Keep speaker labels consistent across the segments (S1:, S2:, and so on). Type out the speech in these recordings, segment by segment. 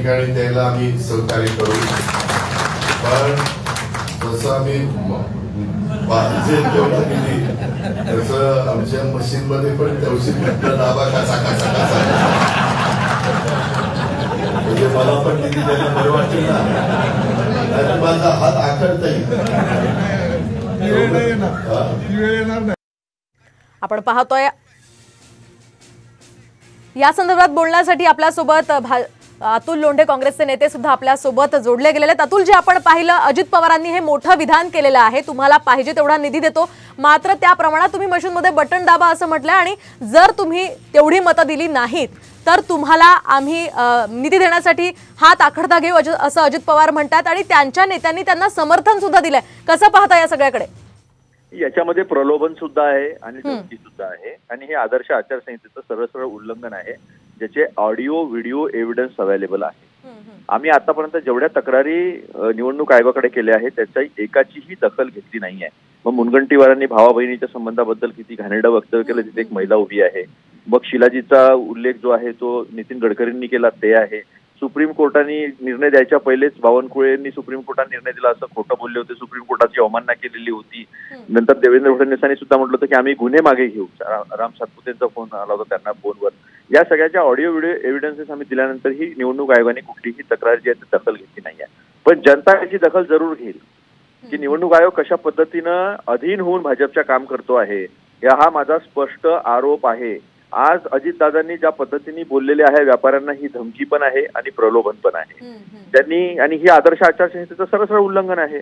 S1: ठिकाणी द्यायला आम्ही सहकार्य करू, पण जसं आम्ही तसं आमच्या मशीनमध्ये पण तवशील दाबा कसा कसा कसा म्हणजे मला पण निधी द्यायला बरं वाटेल ना, माझा हात आखडता येईल.
S2: आपण पाहतोय या संदर्भात बोलण्यासाठी आपल्यासोबत अतुल लोंढे काँग्रेसचे नेते सुद्धा आपल्यासोबत जोडले गेलेले आहेत. अतुल, जे आपण पाहिलं अजित पवारांनी हे मोठं विधान केलेलं आहे, तुम्हाला पाहिजे तेवढा निधी देतो, मात्र त्या प्रमाणात तुम्ही मशीनमध्ये बटन दाबा असं म्हटलं, आणि जर तुम्ही तेवढी मतं दिली नाहीत तर तुम्हाला आम्ही निधी देण्यासाठी हात आखडता घेऊ असं अजित पवार म्हणतात, आणि त्यांच्या नेत्यांनी त्यांना समर्थन सुद्धा दिलंय. कसं पाहता या सगळ्याकडे?
S3: याच्यामध्ये प्रलोभन सुद्धा आहे आणि धमकी सुद्धा आहे, आणि हे आदर्श आचारसंहितेचं सरळ उल्लंघन आहे, ज्याचे ऑडिओ व्हिडिओ एव्हिडन्स अवेलेबल आहे. आम्ही आतापर्यंत जेवढ्या तक्रारी निवडणूक आयोगाकडे केल्या आहेत त्याची एकाचीही दखल घेतली नाहीये. मग मुनगंटीवारांनी भावा बहिणीच्या संबंधाबद्दल किती घाणेरडं वक्तव्य केलं, तिथे एक महिला उभी आहे. मग शिलाजीचा उल्लेख जो आहे तो नितीन गडकरींनी केला ते आहे. सुप्रीम कोर्टाने निर्णय द्यायच्या पहिलेच बावनकुळेंनी सुप्रीम कोर्टाने निर्णय दिला असं खोटं बोलले होते, सुप्रीम कोर्टाची अवमानना केलेली होती. नंतर देवेंद्र फडणवीसांनी सुद्धा म्हटलं होतं की आम्ही गुन्हे मागे घेऊ. राम सातपुतेंचा फोन आला होता त्यांना फोनवर. या सगळ्याच्या ऑडिओ व्हिडिओ एव्हिडन्सेस आम्ही दिल्यानंतर ही निवडणूक आयोगाने कुठलीही तक्रार जी आहे ती दखल घेतली नाहीये. पण जनता याची दखल जरूर घेईल की निवडणूक आयोग कशा पद्धतीनं अधीन होऊन भाजपच्या काम करतो आहे. हा माझा स्पष्ट आरोप आहे. आज अजितदादांनी ज्या पद्धतीने बोललेले आहे व्यापाऱ्यांना, ही धमकी पण आहे आणि प्रलोभन पण आहे त्यांनी, आणि ही आदर्श आचारसंहितेचं सरळ उल्लंघन आहे.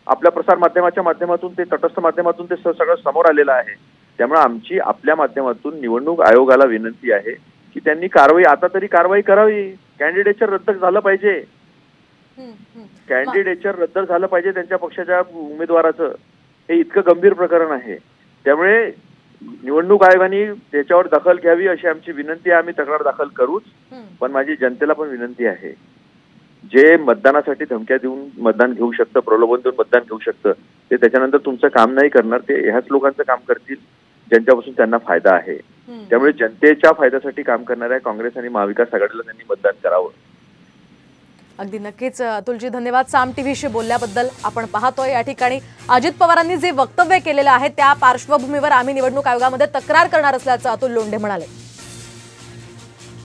S3: आपल्या प्रसार माध्यमाच्या माध्यमातून ते तटस्थ माध्यमातून ते सगळं समोर आलेलं आहे. त्यामुळे आमची आपल्या माध्यमातून निवडणूक आयोगाला विनंती आहे की त्यांनी कारवाई, आता तरी कारवाई करावी. कॅन्डिडेटचं रद्द झालं पाहिजे, कॅन्डिडेटचं रद्द झालं पाहिजे त्यांच्या पक्षाच्या उमेदवाराचं. हे इतकं गंभीर प्रकरण आहे. त्यामुळे निवडणूक आयोगाने त्याच्यावर दखल घ्यावी अशी आमची विनंती आहे. आम्ही तक्रार दाखल करूच, पण माझी जनतेला पण विनंती आहे, जे मतदानासाठी धमक्या देऊन मतदान घेऊ शकतं, प्रलोभन देऊन मतदान घेऊ शकतं, ते त्याच्यानंतर तुमचं काम नाही करणार, ते ह्याच लोकांचं काम करतील ज्यांच्यापासून त्यांना फायदा आहे. त्यामुळे जनतेच्या फायद्यासाठी काम करणाऱ्या काँग्रेस आणि महाविकास आघाडीला त्यांनी मतदान करावं.
S2: अगदी नक्कीच अतुलजी, धन्यवाद साम टीव्हीशी बोलल्याबद्दल. आपण पाहतोय या ठिकाणी अजित पवारांनी जे वक्तव्य केलेलं आहे त्या पार्श्वभूमीवर आम्ही निवडणूक आयोगामध्ये तक्रार करणार असल्याचं अतुल लोंढे म्हणाले.